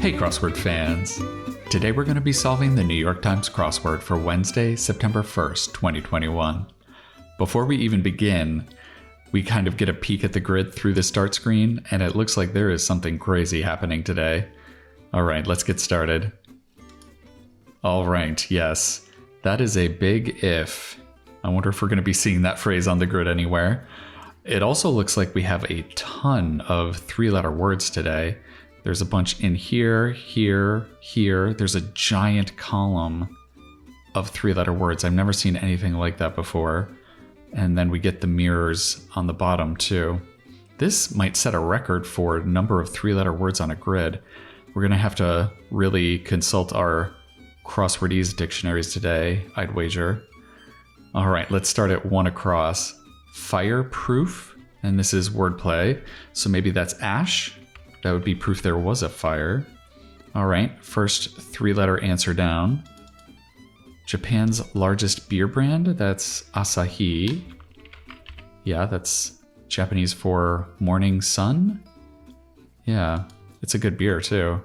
Hey crossword fans! Today we're going to be solving the New York Times crossword for Wednesday, September 1st, 2021. Before we even begin, we kind of get a peek at the grid through the start screen, and it looks like there is something crazy happening today. Alright, let's get started. Alright, yes, that is a big if. I wonder if we're going to be seeing that phrase on the grid anywhere. It also looks like we have a ton of three-letter words today. There's a bunch in here, here, here. There's a giant column of three-letter words. I've never seen anything like that before. And then we get the mirrors on the bottom too. This might set a record for number of three-letter words on a grid. We're going to have to really consult our Crosswordese dictionaries today, I'd wager. All right, let's start at one across. Fireproof, and this is wordplay. So maybe that's ash. That would be proof there was a fire. All right, first three-letter answer down. Japan's largest beer brand, that's Asahi. Yeah, that's Japanese for morning sun. Yeah, it's a good beer too.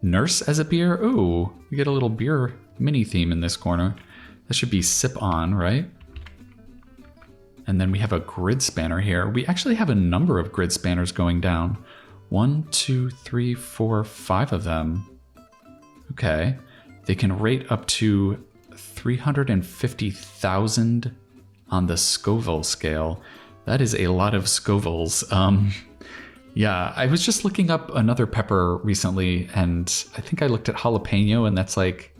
Nurse as a beer? Ooh, we get a little beer mini theme in this corner. That should be sip on, right? And then we have a grid spanner here. We actually have a number of grid spanners going down. 1, 2, 3, 4, 5 of them. Okay. They can rate up to 350,000 on the Scoville scale. That is a lot of Scovilles. Yeah, I was just looking up another pepper recently, and I think I looked at jalapeno, and that's like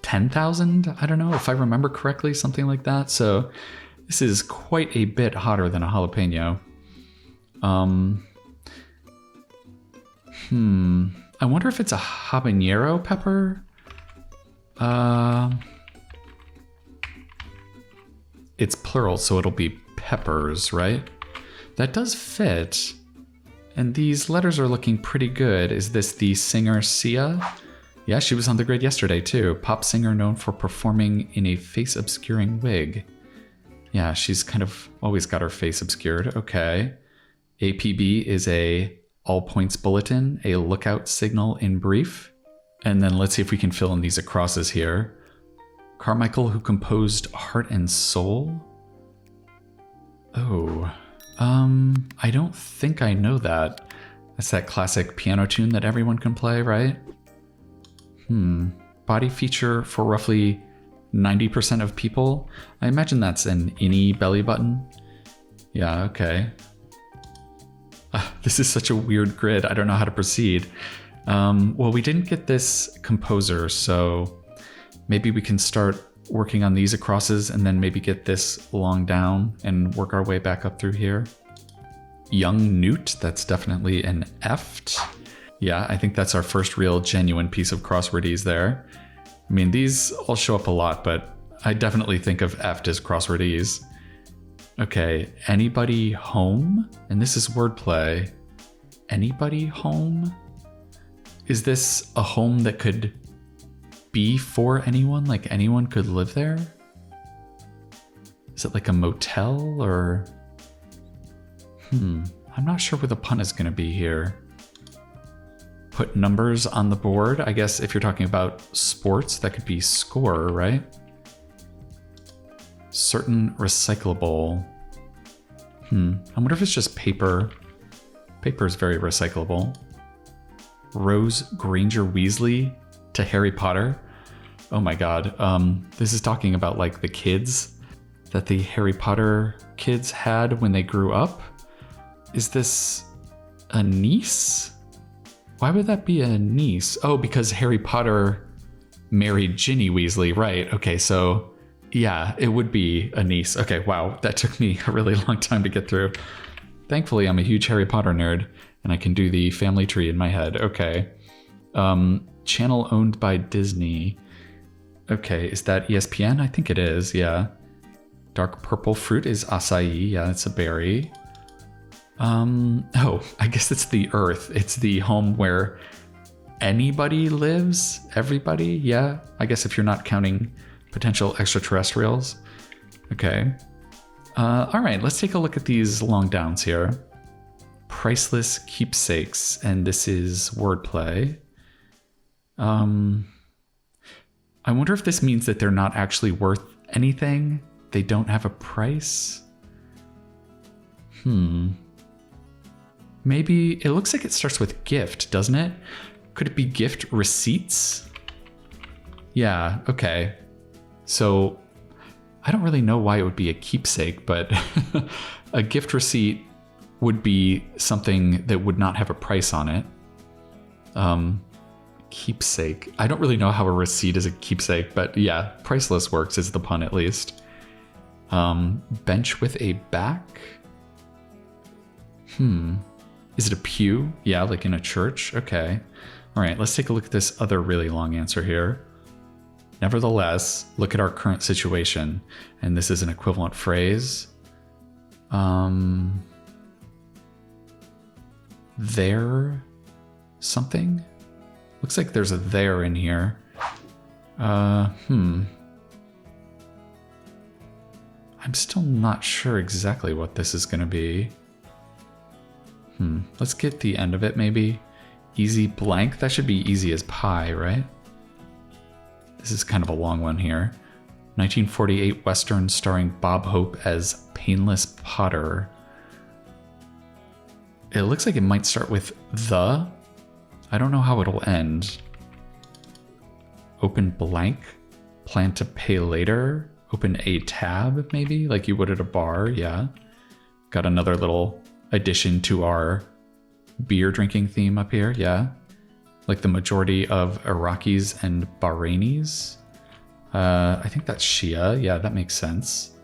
10,000. I don't know if I remember correctly, something like that. So this is quite a bit hotter than a jalapeno. I wonder if it's a habanero pepper. It's plural, so it'll be peppers, right? That does fit. And these letters are looking pretty good. Is this the singer Sia? Yeah, she was on the grid yesterday too. Pop singer known for performing in a face-obscuring wig. Yeah, she's kind of always got her face obscured. Okay. APB is a all points bulletin, a lookout signal in brief. And then let's see if we can fill in these acrosses here. Carmichael, who composed Heart and Soul. Oh, I don't think I know that. That's that classic piano tune that everyone can play, right? Body feature for roughly 90% of people. I imagine that's an innie belly button. Yeah, okay. This is such a weird grid. I don't know how to proceed. Well, we didn't get this composer, so maybe we can start working on these acrosses and then maybe get this long down and work our way back up through here. Young Newt, that's definitely an eft. Yeah, I think that's our first real genuine piece of crosswordese there. I mean, these all show up a lot, but I definitely think of eft as crosswordese. Okay, anybody home? And this is wordplay. Anybody home? Is this a home that could be for anyone? Like anyone could live there? Is it like a motel or... I'm not sure where the pun is going to be here. Put numbers on the board. I guess if you're talking about sports, that could be score, right? Certain recyclable. I wonder if it's just paper. Paper is very recyclable. Rose Granger Weasley to Harry Potter. Oh my god. This is talking about like the kids that the Harry Potter kids had when they grew up. Is this a niece? Why would that be a niece? Oh, because Harry Potter married Ginny Weasley, right? Okay, so yeah, it would be a niece. Okay, wow, that took me a really long time to get through. Thankfully, I'm a huge Harry Potter nerd, and I can do the family tree in my head. Okay. Channel owned by Disney. Okay, is that ESPN? I think it is, yeah. Dark purple fruit is acai. Yeah, it's a berry. Oh, I guess it's the Earth. It's the home where anybody lives. Everybody, yeah. I guess if you're not counting potential extraterrestrials. Okay. All right, let's take a look at these long downs here. Priceless keepsakes, and this is wordplay. I wonder if this means that they're not actually worth anything. They don't have a price. Maybe it looks like it starts with gift, doesn't it? Could it be gift receipts? Yeah, okay. So I don't really know why it would be a keepsake, but a gift receipt would be something that would not have a price on it. Keepsake. I don't really know how a receipt is a keepsake, but yeah, priceless works is the pun at least. Bench with a back. Is it a pew? Yeah, like in a church. Okay. All right, let's take a look at this other really long answer here. Nevertheless, look at our current situation. And this is an equivalent phrase. There something? Looks like there's a there in here. I'm still not sure exactly what this is going to be. Let's get the end of it maybe. Easy blank. That should be easy as pie, right? This is kind of a long one here. 1948 Western starring Bob Hope as Painless Potter. It looks like it might start with the. I don't know how it'll end. Open blank. Plan to pay later. Open a tab, maybe? Like you would at a bar, yeah. Got another little addition to our beer drinking theme up here, yeah. Like the majority of Iraqis and Bahrainis. I think that's Shia, yeah, that makes sense.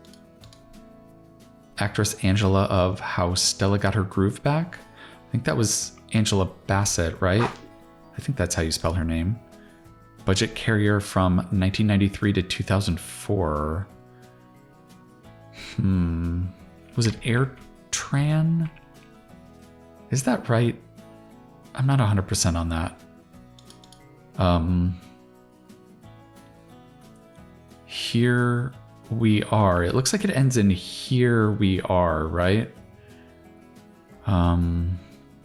Actress Angela of How Stella Got Her Groove Back. I think that was Angela Bassett, right? I think that's how you spell her name. Budget carrier from 1993 to 2004. Was it AirTran? Is that right? I'm not 100% on that. Here we are. It looks like it ends in here we are, right?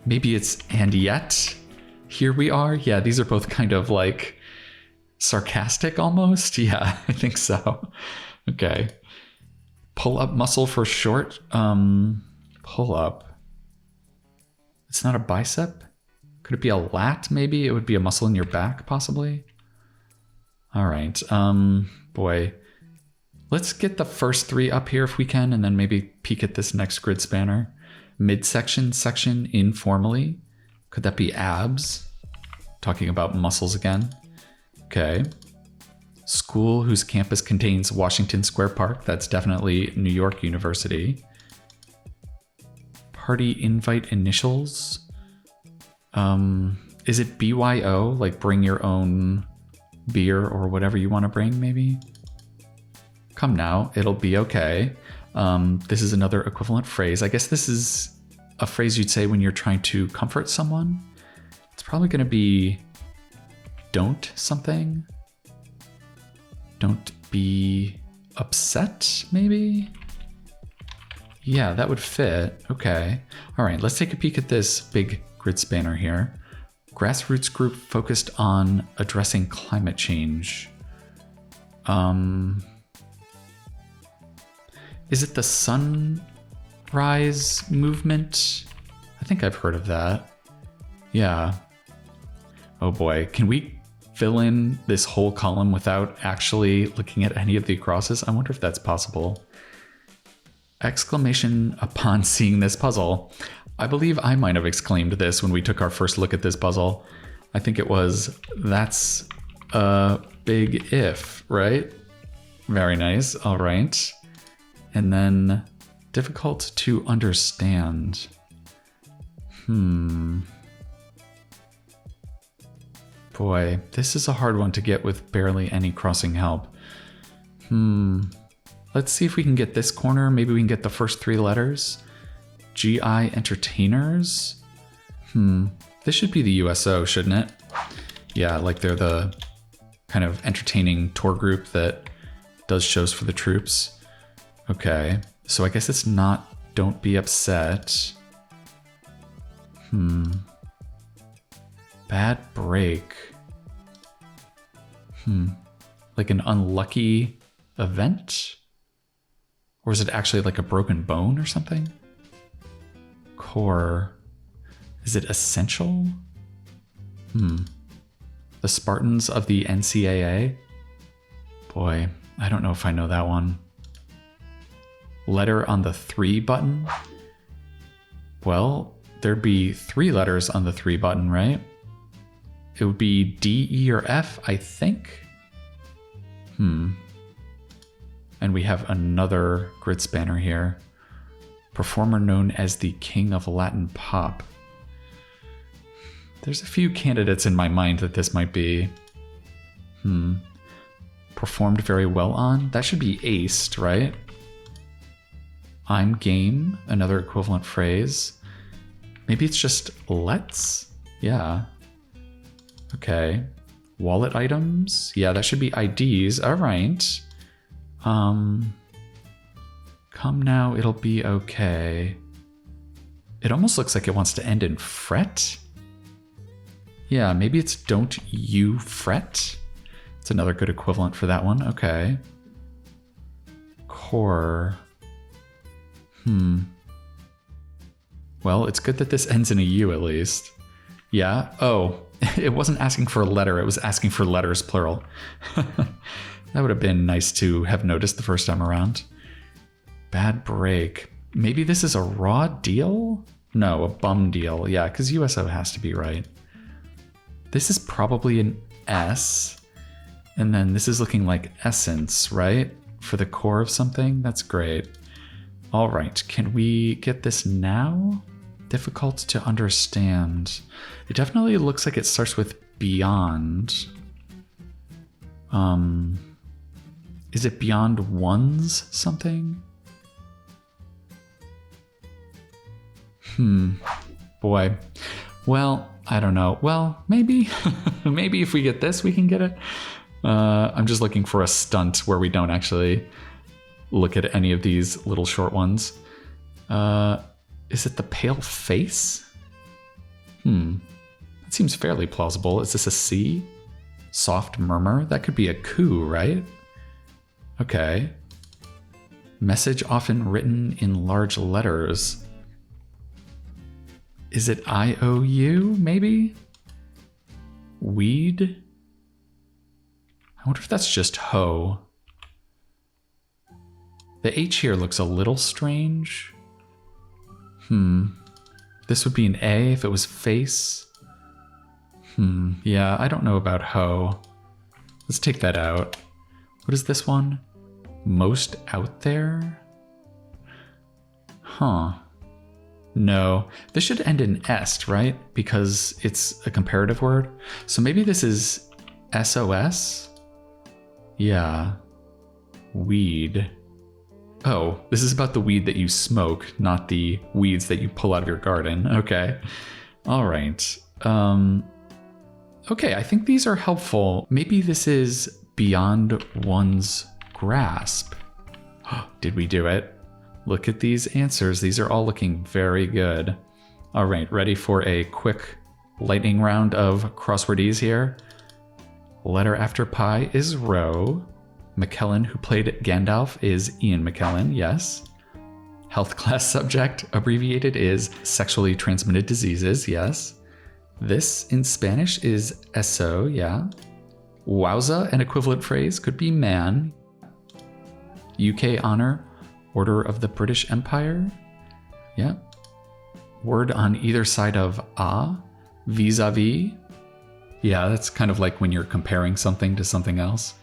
Maybe it's and yet here we are. Yeah, these are both kind of like sarcastic almost. Yeah, I think so. Okay. Pull up muscle for short. Pull up. It's not a bicep. Could it be a lat maybe? It would be a muscle in your back possibly. All right. Boy. Let's get the first three up here if we can, and then maybe peek at this next grid spanner. Midsection section informally. Could that be abs? Talking about muscles again. Okay. School whose campus contains Washington Square Park. That's definitely New York University. Party invite initials. Is it BYO? Like bring your own beer or whatever you want to bring, maybe? Come now, it'll be okay. This is another equivalent phrase. I guess this is a phrase you'd say when you're trying to comfort someone. It's probably going to be don't something. Don't be upset, maybe? Yeah, that would fit. Okay. All right, let's take a peek at this big grid spanner here. Grassroots group focused on addressing climate change. Is it the sunrise movement? I think I've heard of that. Yeah. Oh boy, can we fill in this whole column without actually looking at any of the crosses? I wonder if that's possible. Exclamation upon seeing this puzzle. I believe I might have exclaimed this when we took our first look at this puzzle. I think it was, that's a big if, right? Very nice. All right. And then difficult to understand. Boy, this is a hard one to get with barely any crossing help. Let's see if we can get this corner. Maybe we can get the first three letters. GI Entertainers. This should be the USO, shouldn't it? Yeah, like they're the kind of entertaining tour group that does shows for the troops. Okay, so I guess it's not Don't Be Upset. Bad break. Like an unlucky event? Or is it actually like a broken bone or something? Core. Is it essential? The Spartans of the NCAA? Boy, I don't know if I know that one. Letter on the 3 button? Well, there'd be 3 letters on the 3 button, right? It would be D, E, or F, I think. And we have another grid spanner here. Performer known as the King of Latin Pop. There's a few candidates in my mind that this might be. Performed very well on? That should be aced, right? I'm game, another equivalent phrase. Maybe it's just let's? Yeah. Okay. Wallet items? Yeah, that should be IDs. All right. Come now, it'll be okay. It almost looks like it wants to end in fret. Yeah, maybe it's don't you fret. It's another good equivalent for that one. Okay. Core. Well, it's good that this ends in a U at least. Yeah. Oh, it wasn't asking for a letter. It was asking for letters, plural. That would have been nice to have noticed the first time around. Bad break. Maybe this is a raw deal? No, a bum deal. Yeah, because USO has to be right. This is probably an S. And then this is looking like essence, right? For the core of something? That's great. All right, can we get this now? Difficult to understand. It definitely looks like it starts with beyond. Is it beyond ones something? Boy. Well, I don't know. Well, maybe. Maybe if we get this, we can get it. I'm just looking for a stunt where we don't actually look at any of these little short ones. Is it the pale face? That seems fairly plausible. Is this a C? Soft murmur? That could be a coo, right? Okay. Message often written in large letters. Is it IOU, maybe? Weed? I wonder if that's just hoe. The H here looks a little strange. This would be an A if it was face. Yeah, I don't know about hoe. Let's take that out. What is this one? Most out there? No, this should end in est, right? Because it's a comparative word. So maybe this is SOS? Yeah. Weed. Oh, this is about the weed that you smoke, not the weeds that you pull out of your garden. Okay. All right. Okay, I think these are helpful. Maybe this is beyond one's grasp. Did we do it? Look at these answers. These are all looking very good. All right, ready for a quick lightning round of crosswordese here. Letter after pi is rho. McKellen, who played Gandalf, is Ian McKellen, yes. Health class subject, abbreviated, is sexually transmitted diseases, yes. This in Spanish is eso, yeah. Wowza, an equivalent phrase, could be man. UK honor, Order of the British Empire, yeah. Word on either side of a, vis-a-vis. Yeah, that's kind of like when you're comparing something to something else.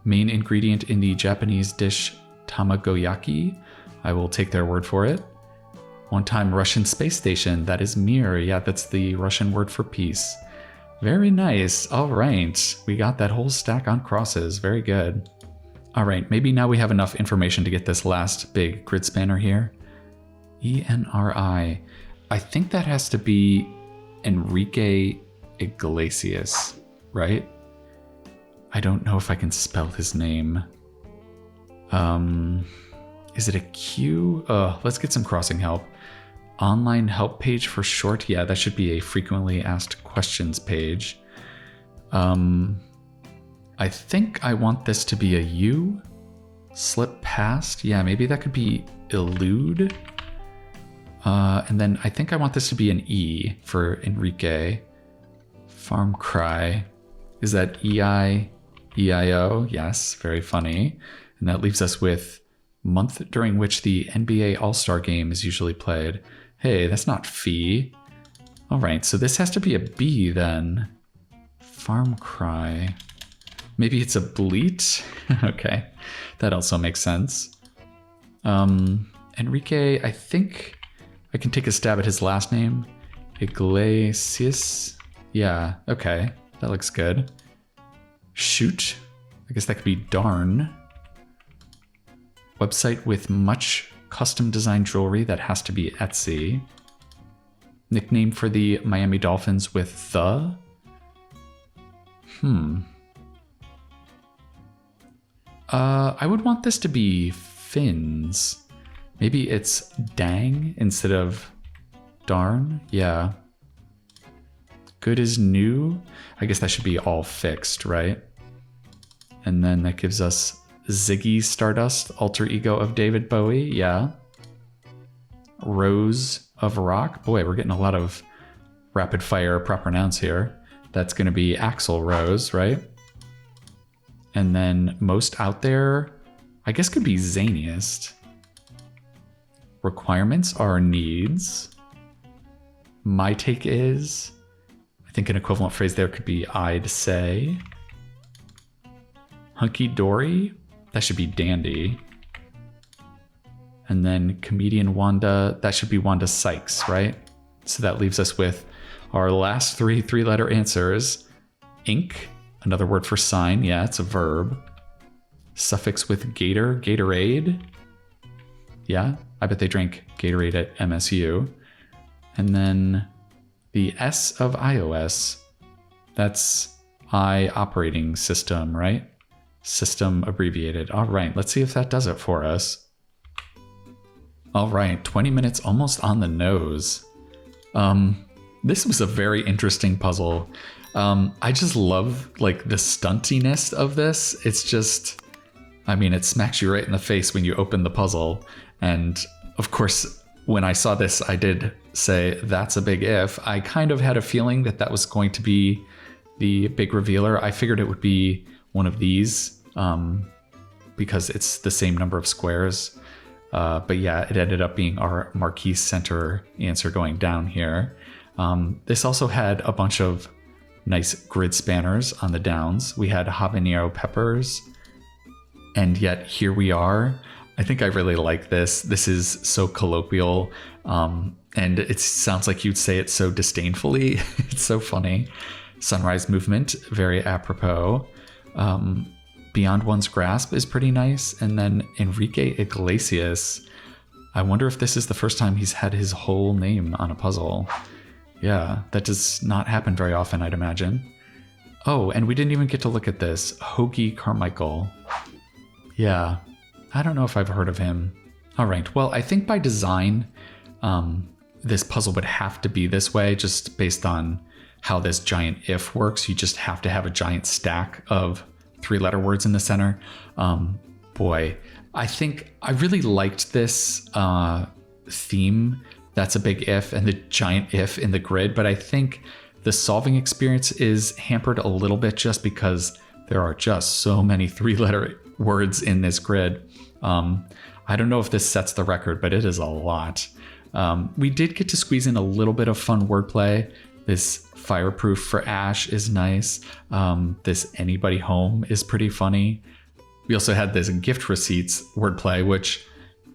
Main ingredient in the Japanese dish tamagoyaki. I will take their word for it. One-time Russian space station. That is Mir. Yeah, that's the Russian word for peace. Very nice. All right. We got that whole stack on crosses. Very good. All right. Maybe now we have enough information to get this last big grid spanner here. ENRI. I think that has to be Enrique Iglesias, right? I don't know if I can spell his name. Is it a Q? Let's get some crossing help. Online help page for short. Yeah, that should be a frequently asked questions page. I think I want this to be a U. Slip past. Yeah, maybe that could be elude. And then I think I want this to be an E for Enrique. Farm cry. Is that EI? EIO? Yes, very funny. And that leaves us with month during which the NBA All-Star game is usually played. Hey, that's not fee. All right, so this has to be a B then. Farm cry. Maybe it's a bleat? Okay, that also makes sense. Enrique, I think I can take a stab at his last name. Iglesias? Yeah, okay, that looks good. Shoot, I guess that could be darn. Website with much custom design jewelry, that has to be Etsy. Nickname for the Miami Dolphins with the? I would want this to be fins. Maybe it's dang instead of darn. Yeah. Good is new. I guess that should be all fixed, right? And then that gives us Ziggy Stardust, alter ego of David Bowie. Yeah. Rose of Rock. Boy, we're getting a lot of rapid fire proper nouns here. That's going to be Axl Rose, right? And then most out there, I guess could be zaniest. Requirements are needs. My take is, I think an equivalent phrase there could be I'd say. Hunky dory, that should be dandy. And then comedian Wanda, that should be Wanda Sykes, right? So that leaves us with our last three-letter answers. Ink, another word for sign. Yeah, it's a verb. Suffix with gator, Gatorade. Yeah, I bet they drank Gatorade at MSU. And then the S of iOS, that's I operating system, right? System abbreviated. All right, let's see if that does it for us. All right, 20 minutes almost on the nose. This was a very interesting puzzle. I just love like the stuntiness of this. It's just, I mean, it smacks you right in the face when you open the puzzle. And of course, when I saw this, I did say, that's a big if. I kind of had a feeling that that was going to be the big revealer. I figured it would be one of these because it's the same number of squares. But yeah, it ended up being our marquee center answer going down here. This also had a bunch of nice grid spanners on the downs. We had habanero peppers, and yet here we are. I think I really like this. This is so colloquial, and it sounds like you'd say it so disdainfully. It's so funny. Sunrise movement, very apropos. Beyond One's Grasp is pretty nice. And then Enrique Iglesias. I wonder if this is the first time he's had his whole name on a puzzle. Yeah, that does not happen very often, I'd imagine. Oh, and we didn't even get to look at this. Hoagie Carmichael. Yeah, I don't know if I've heard of him. All right, well, I think by design, this puzzle would have to be this way, just based on how this giant if works. You just have to have a giant stack of three-letter words in the center. Boy, I think I really liked this theme. That's a big if, and the giant if in the grid. But I think the solving experience is hampered a little bit just because there are just so many three-letter words in this grid. I don't know if this sets the record, but it is a lot. We did get to squeeze in a little bit of fun wordplay. This fireproof for Ash is nice. This anybody home is pretty funny. We also had this gift receipts wordplay, which,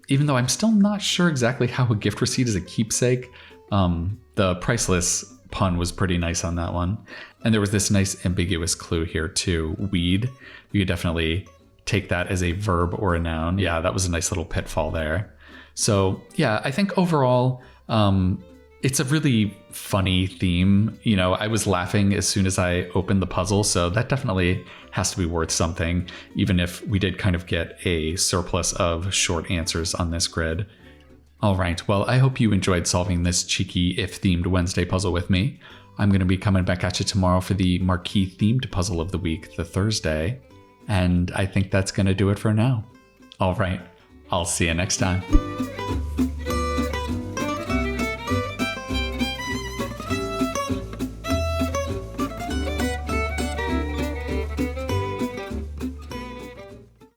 even though I'm still not sure exactly how a gift receipt is a keepsake, the priceless pun was pretty nice on that one. And there was this nice ambiguous clue here too. Weed. You could definitely take that as a verb or a noun. Yeah, that was a nice little pitfall there. So yeah, I think overall, it's a really funny theme. You know, I was laughing as soon as I opened the puzzle, so that definitely has to be worth something, even if we did kind of get a surplus of short answers on this grid. All right, well, I hope you enjoyed solving this cheeky if-themed Wednesday puzzle with me. I'm going to be coming back at you tomorrow for the marquee themed puzzle of the week, the Thursday. And I think that's going to do it for now. All right, I'll see you next time.